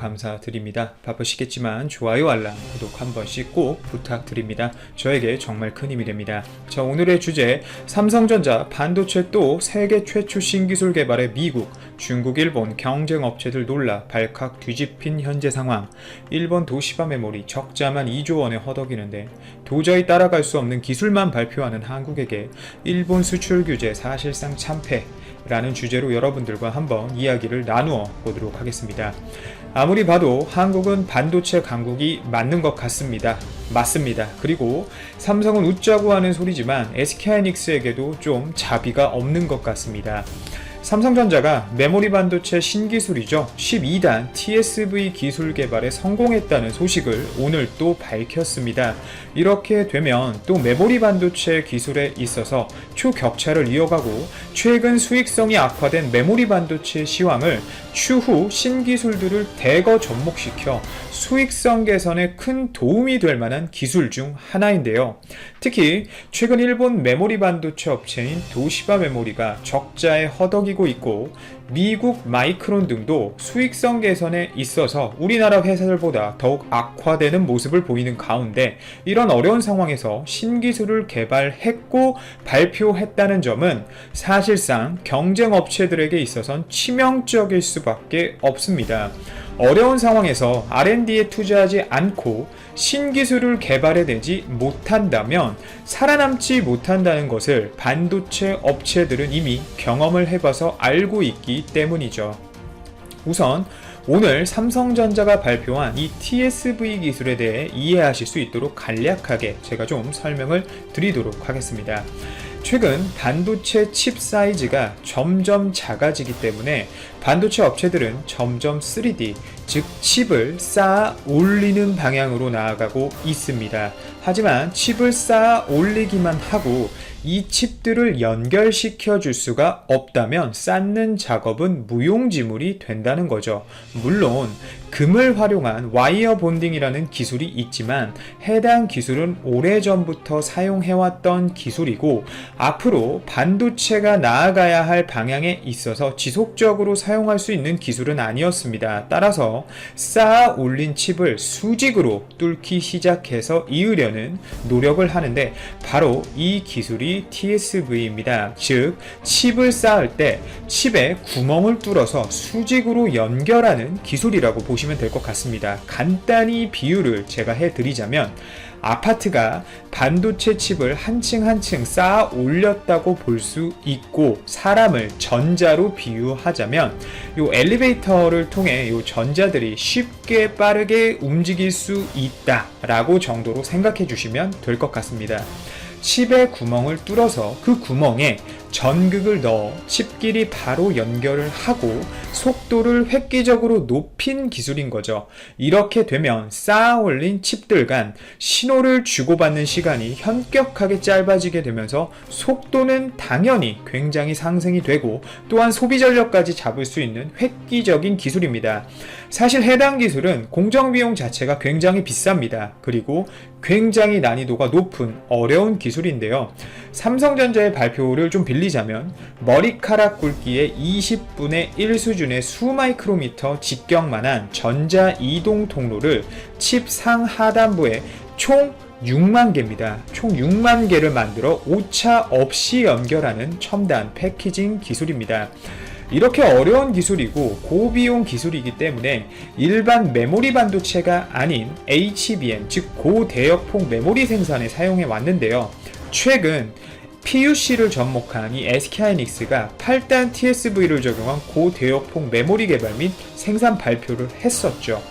감사드립니다. 바쁘시겠지만 좋아요, 알람, 구독 한 번씩 꼭 부탁드립니다. 저에게 정말 큰 힘이 됩니다. 자, 오늘의 주제, 삼성전자 반도체 또 세계 최초 신기술 개발에 미국, 중국, 일본 경쟁업체들 놀라 발칵 뒤집힌 현재 상황. 일본 도시바 메모리 적자만 2조 원에 허덕이는데 도저히 따라갈 수 없는 기술만 발표하는 한국에게 일본 수출 규제 사실상 참패 라는 주제로 여러분들과 한번 이야기를 나누어 보도록 하겠습니다. 아무리 봐도 한국은 반도체 강국이 맞는 것 같습니다. 맞습니다. 그리고 삼성은 웃자고 하는 소리지만 SK하이닉스에게도 좀 자비가 없는 것 같습니다. 삼성전자가 메모리 반도체 신기술이죠. 12단 TSV 기술 개발에 성공했다는 소식을 오늘 또 밝혔습니다. 이렇게 되면 또 메모리 반도체 기술에 있어서 초격차를 이어가고 최근 수익성이 악화된 메모리 반도체 시황을 추후 신기술들을 대거 접목시켜 수익성 개선에 큰 도움이 될 만한 기술 중 하나인데요. 특히 최근 일본 메모리 반도체 업체인 도시바 메모리가 적자에 허덕이고 있고 미국 마이크론 등도 수익성 개선에 있어서 우리나라 회사들보다 더욱 악화되는 모습을 보이는 가운데 이런 어려운 상황에서 신기술을 개발했고 발표했다는 점은 사실상 경쟁업체들에게 있어선 치명적일 수밖에 없습니다. 어려운 상황에서 R&D에 투자하지 않고 신기술을 개발해내지 못한다면 살아남지 못한다는 것을 반도체 업체들은 이미 경험을 해봐서 알고 있기 때문이죠. 우선 오늘 삼성전자가 발표한 이 TSV 기술에 대해 이해하실 수 있도록 간략하게 제가 좀 설명을 드리도록 하겠습니다. 최근 반도체 칩 사이즈가 점점 작아지기 때문에 반도체 업체들은 점점 3D, 즉 칩을 쌓아 올리는 방향으로 나아가고 있습니다. 하지만 칩을 쌓아 올리기만 하고 이 칩들을 연결시켜 줄 수가 없다면 쌓는 작업은 무용지물이 된다는 거죠. 물론 금을 활용한 와이어 본딩이라는 기술이 있지만 해당 기술은 오래전부터 사용해왔던 기술이고 앞으로 반도체가 나아가야 할 방향에 있어서 지속적으로 사용할 수 있는 기술은 아니었습니다. 따라서 쌓아 올린 칩을 수직으로 뚫기 시작해서 이으려는 노력을 하는데 바로 이 기술이 TSV입니다. 즉 칩을 쌓을 때 칩에 구멍을 뚫어서 수직으로 연결하는 기술이라고 보시면 될 것 같습니다. 간단히 비유를 제가 해드리자면 아파트가 반도체 칩을 한 층 한 층 쌓아 올렸다고 볼 수 있고 사람을 전자로 비유하자면 이 엘리베이터를 통해 이 전자들이 쉽게 빠르게 움직일 수 있다라고 정도로 생각해 주시면 될 것 같습니다. 칩에 구멍을 뚫어서 그 구멍에 전극을 넣어 칩끼리 바로 연결을 하고 속도를 획기적으로 높인 기술인 거죠. 이렇게 되면 쌓아 올린 칩들 간 신호를 주고받는 시간이 현격하게 짧아지게 되면서 속도는 당연히 굉장히 상승이 되고 또한 소비 전력까지 잡을 수 있는 획기적인 기술입니다. 사실 해당 기술은 공정비용 자체가 굉장히 비쌉니다. 그리고 굉장히 난이도가 높은 어려운 기술인데요. 삼성전자의 발표를 좀 빌리자면 머리카락 굵기의 20분의 1 수준의 수마이크로미터 직경만한 전자 이동 통로를 칩 상하단부에 총 6만 개입니다. 총 6만 개를 만들어 오차 없이 연결하는 첨단 패키징 기술입니다. 이렇게 어려운 기술이고 고비용 기술이기 때문에 일반 메모리 반도체가 아닌 HBM, 즉 고대역폭 메모리 생산에 사용해 왔는데요. 최근 PUC를 접목한 이 SK하이닉스가 8단 TSV를 적용한 고대역폭 메모리 개발 및 생산 발표를 했었죠.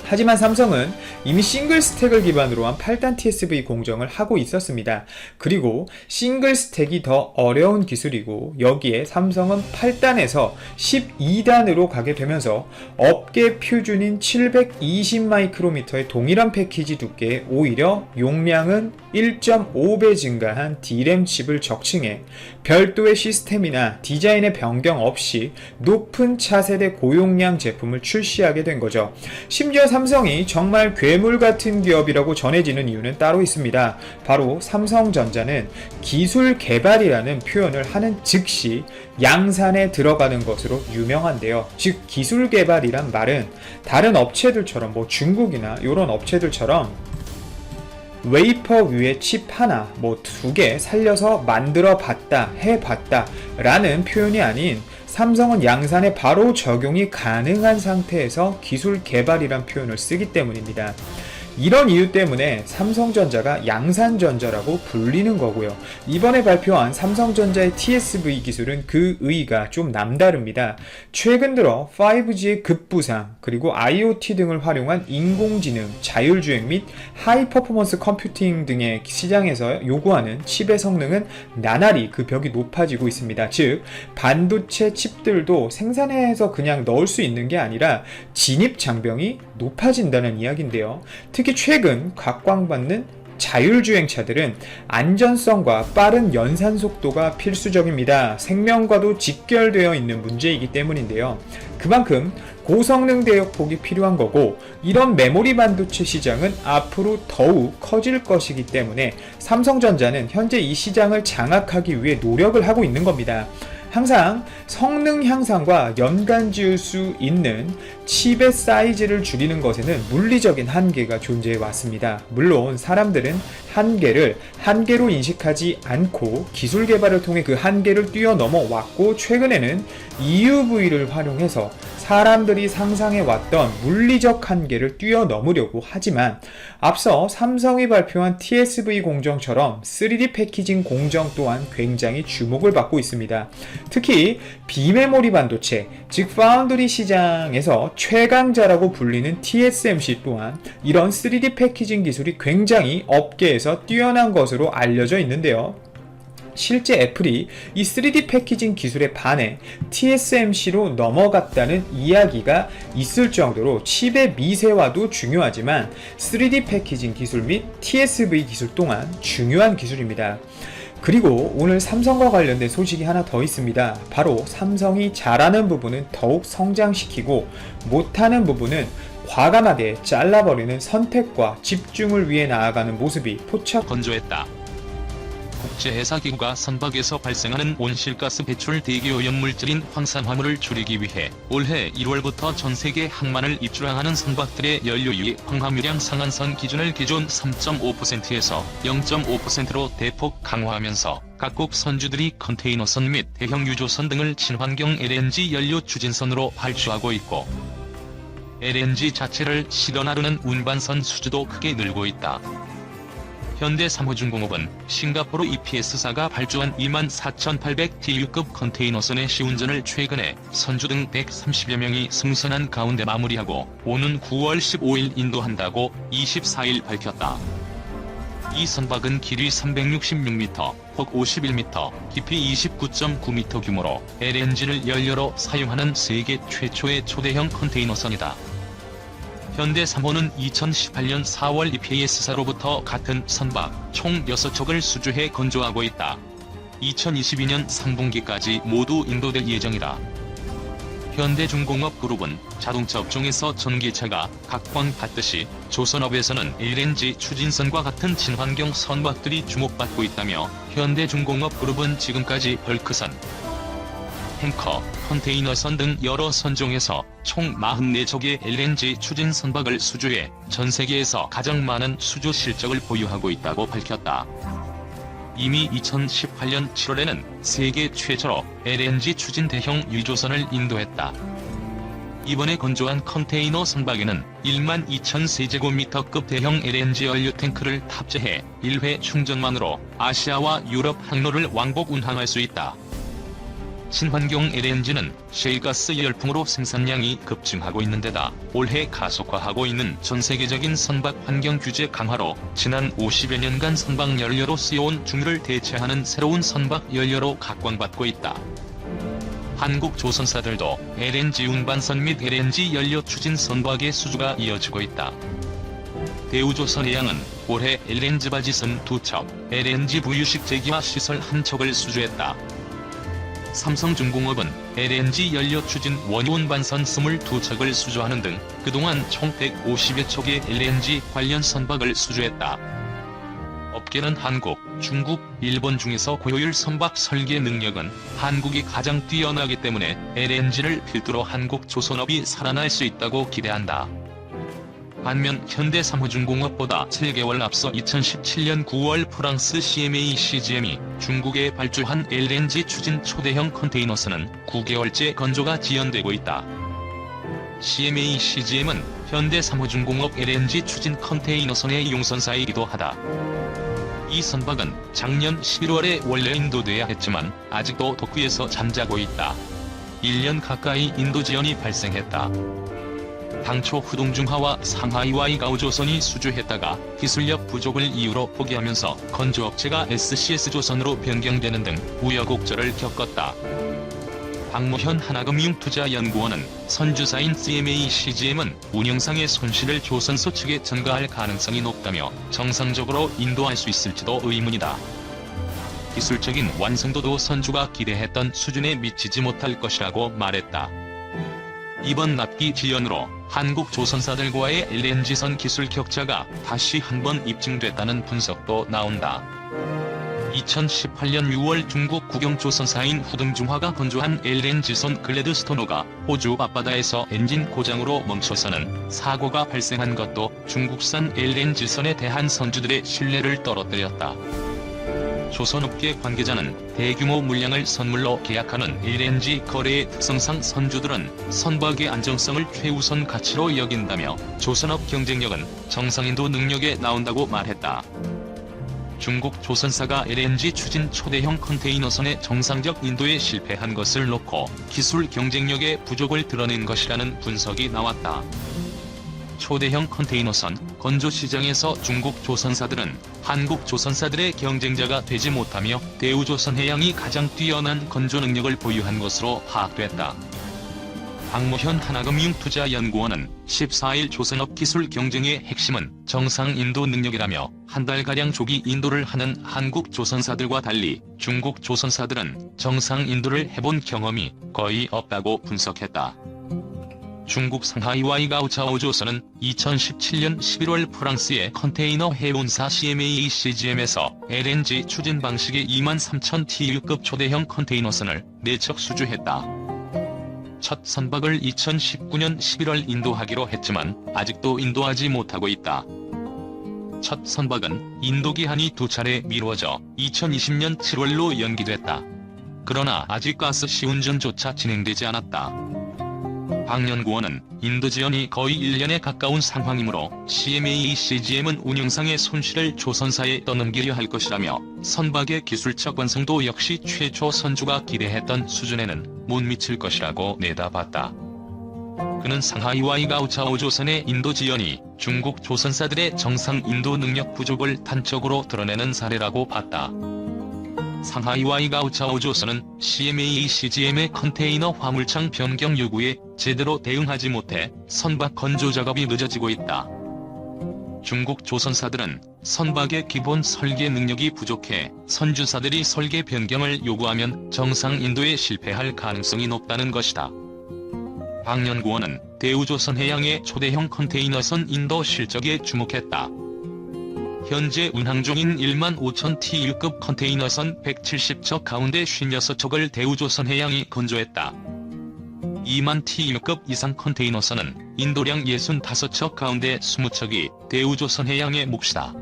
하지만 삼성은 이미 싱글 스택을 기반으로 한 8단 TSV 공정을 하고 있었습니다. 그리고 싱글 스택이 더 어려운 기술이고 여기에 삼성은 8단에서 12단으로 가게 되면서 업계 표준인 720마이크로미터의 동일한 패키지 두께에 오히려 용량은 1.5배 증가한 D램 칩을 적층해 별도의 시스템이나 디자인의 변경 없이 높은 차세대 고용량 제품을 출시하게 된 거죠. 심지어 삼성이 정말 괴물 같은 기업이라고 전해지는 이유는 따로 있습니다. 바로 삼성전자는 기술 개발이라는 표현을 하는 즉시 양산에 들어가는 것으로 유명한데요. 즉 기술 개발이란 말은 다른 업체들처럼 중국이나 이런 업체들처럼 웨이퍼 위에 칩 하나, 두 개 살려서 만들어 봤다, 해봤다 라는 표현이 아닌 삼성은 양산에 바로 적용이 가능한 상태에서 기술 개발이란 표현을 쓰기 때문입니다. 이런 이유 때문에 삼성전자가 양산전자라고 불리는 거고요. 이번에 발표한 삼성전자의 TSV 기술은 그 의의가 좀 남다릅니다. 최근 들어 5G의 급부상, 그리고 IoT 등을 활용한 인공지능, 자율주행 및 하이퍼포먼스 컴퓨팅 등의 시장에서 요구하는 칩의 성능은 나날이 그 벽이 높아지고 있습니다. 즉 반도체 칩들도 생산해서 그냥 넣을 수 있는 게 아니라 진입 장벽이 높아진다는 이야기인데요. 특히 최근 각광받는 자율주행차들은 안전성과 빠른 연산 속도가 필수적입니다. 생명과도 직결되어 있는 문제이기 때문인데요. 그만큼 고성능 대역폭이 필요한 거고, 이런 메모리 반도체 시장은 앞으로 더욱 커질 것이기 때문에 삼성전자는 현재 이 시장을 장악하기 위해 노력을 하고 있는 겁니다. 항상 성능 향상과 연관 지을 수 있는 칩의 사이즈를 줄이는 것에는 물리적인 한계가 존재해 왔습니다. 물론 사람들은 한계를 한계로 인식하지 않고 기술 개발을 통해 그 한계를 뛰어넘어 왔고, 최근에는 EUV를 활용해서 사람들이 상상해왔던 물리적 한계를 뛰어넘으려고 하지만, 앞서 삼성이 발표한 TSV 공정처럼 3D 패키징 공정 또한 굉장히 주목을 받고 있습니다. 특히 비메모리 반도체, 즉 파운드리 시장에서 최강자라고 불리는 TSMC 또한 이런 3D 패키징 기술이 굉장히 업계에서 뛰어난 것으로 알려져 있는데요. 실제 애플이 이 3D 패키징 기술에 반해 TSMC로 넘어갔다는 이야기가 있을 정도로 칩의 미세화도 중요하지만 3D 패키징 기술 및 TSV 기술 또한 중요한 기술입니다. 그리고 오늘 삼성과 관련된 소식이 하나 더 있습니다. 바로 삼성이 잘하는 부분은 더욱 성장시키고 못하는 부분은 과감하게 잘라버리는 선택과 집중을 위해 나아가는 모습이 포착 건조했다. 국제해사기구가 선박에서 발생하는 온실가스 배출 대기 오염물질인 황산화물을 줄이기 위해 올해 1월부터 전세계 항만을 입주하는 선박들의 연료유 황화물량 상한선 기준을 기존 3.5%에서 0.5%로 대폭 강화하면서 각국 선주들이 컨테이너선 및 대형 유조선 등을 친환경 LNG 연료 추진선으로 발주하고 있고, LNG 자체를 실어 나르는 운반선 수주도 크게 늘고 있다. 현대 3호중공업은 싱가포르 EPS사가 발주한 24,800TU급 컨테이너선의 시운전을 최근에 선주 등 130여 명이 승선한 가운데 마무리하고 오는 9월 15일 인도한다고 24일 밝혔다. 이 선박은 길이 366m, 폭 51m, 깊이 29.9m 규모로 LNG를 연료로 사용하는 세계 최초의 초대형 컨테이너선이다. 현대 3호는 2018년 4월 EPS사로부터 같은 선박 총 6척을 수주해 건조하고 있다. 2022년 상분기까지 모두 인도될 예정이다. 현대중공업그룹은 자동차 업종에서 전기차가 각광받듯이 조선업에서는 LNG 추진선과 같은 친환경 선박들이 주목받고 있다며, 현대중공업그룹은 지금까지 벌크선, 탱커, 컨테이너선 등 여러 선종에서 총 44척의 LNG 추진 선박을 수주해 전 세계에서 가장 많은 수주 실적을 보유하고 있다고 밝혔다. 이미 2018년 7월에는 세계 최초로 LNG 추진 대형 유조선을 인도했다. 이번에 건조한 컨테이너 선박에는 12,000세제곱미터급 대형 LNG 연료 탱크를 탑재해 1회 충전만으로 아시아와 유럽 항로를 왕복 운항할 수 있다. 친환경 LNG는 셰일가스 열풍으로 생산량이 급증하고 있는 데다 올해 가속화하고 있는 전세계적인 선박 환경 규제 강화로 지난 50여 년간 선박 연료로 쓰여온 중유를 대체하는 새로운 선박 연료로 각광받고 있다. 한국 조선사들도 LNG 운반선 및 LNG 연료 추진 선박의 수주가 이어지고 있다. 대우조선해양은 올해 LNG 바지선 2척, LNG 부유식 제기화 시설 1척을 수주했다. 삼성중공업은 LNG 연료 추진 원유 운반선 22척을 수주하는 등 그동안 총 150여 척의 LNG 관련 선박을 수주했다. 업계는 한국, 중국, 일본 중에서 고효율 선박 설계 능력은 한국이 가장 뛰어나기 때문에 LNG를 필두로 한국 조선업이 살아날 수 있다고 기대한다. 반면 현대삼호중공업보다 7개월 앞서 2017년 9월 프랑스 CMA CGM이 중국에 발주한 LNG 추진 초대형 컨테이너선은 9개월째 건조가 지연되고 있다. CMA CGM은 현대삼호중공업 LNG 추진 컨테이너선의 용선사이기도 하다. 이 선박은 작년 11월에 원래 인도돼야 했지만 아직도 도쿄에서 잠자고 있다. 1년 가까이 인도 지연이 발생했다. 당초 후동중하와 상하이와이 가오조선이 수주했다가 기술력 부족을 이유로 포기하면서 건조업체가 SCS조선으로 변경되는 등 우여곡절을 겪었다. 박모현 하나금융투자연구원은 선주사인 CMA CGM은 운영상의 손실을 조선소 측에 전가할 가능성이 높다며 정상적으로 인도할 수 있을지도 의문이다. 기술적인 완성도도 선주가 기대했던 수준에 미치지 못할 것이라고 말했다. 이번 납기 지연으로 한국 조선사들과의 LNG선 기술 격차가 다시 한번 입증됐다는 분석도 나온다. 2018년 6월 중국 국영조선사인 후등중화가 건조한 LNG선 글래드스토너가 호주 앞바다에서 엔진 고장으로 멈춰서는 사고가 발생한 것도 중국산 LNG선에 대한 선주들의 신뢰를 떨어뜨렸다. 조선업계 관계자는 대규모 물량을 선물로 계약하는 LNG 거래의 특성상 선주들은 선박의 안정성을 최우선 가치로 여긴다며 조선업 경쟁력은 정상인도 능력에 나온다고 말했다. 중국 조선사가 LNG 추진 초대형 컨테이너선의 정상적 인도에 실패한 것을 놓고 기술 경쟁력의 부족을 드러낸 것이라는 분석이 나왔다. 초대형 컨테이너선 건조 시장에서 중국 조선사들은 한국 조선사들의 경쟁자가 되지 못하며 대우조선해양이 가장 뛰어난 건조 능력을 보유한 것으로 파악됐다. 박모현 하나금융투자연구원은 14일 조선업 기술 경쟁의 핵심은 정상 인도 능력이라며 한 달가량 조기 인도를 하는 한국 조선사들과 달리 중국 조선사들은 정상 인도를 해본 경험이 거의 없다고 분석했다. 중국 상하이와이 가오차오조선은 2017년 11월 프랑스의 컨테이너 해운사 CMA CGM에서 LNG 추진 방식의 23,000 TU급 초대형 컨테이너선을 4척 수주했다. 첫 선박을 2019년 11월 인도하기로 했지만 아직도 인도하지 못하고 있다. 첫 선박은 인도 기한이 2차례 미뤄져 2020년 7월로 연기됐다. 그러나 아직 가스 시운전조차 진행되지 않았다. 박 연구원은 인도 지연이 거의 1년에 가까운 상황이므로 CMA CGM은 운영상의 손실을 조선사에 떠넘기려 할 것이라며 선박의 기술적 완성도 역시 최초 선주가 기대했던 수준에는 못 미칠 것이라고 내다봤다. 그는 상하이와이 가오차오조선의 인도 지연이 중국 조선사들의 정상 인도 능력 부족을 단적으로 드러내는 사례라고 봤다. 상하이와이 가오차오조선은 CMA CGM의 컨테이너 화물창 변경 요구에 제대로 대응하지 못해 선박 건조 작업이 늦어지고 있다. 중국 조선사들은 선박의 기본 설계 능력이 부족해 선주사들이 설계 변경을 요구하면 정상 인도에 실패할 가능성이 높다는 것이다. 박 연구원은 대우조선해양의 초대형 컨테이너선 인도 실적에 주목했다. 현재 운항 중인 15,000 TU급 컨테이너선 170척 가운데 56척을 대우조선해양이 건조했다. 2만 TU급 이상 컨테이너선은 인도량 65척 가운데 20척이 대우조선해양의 몫이다.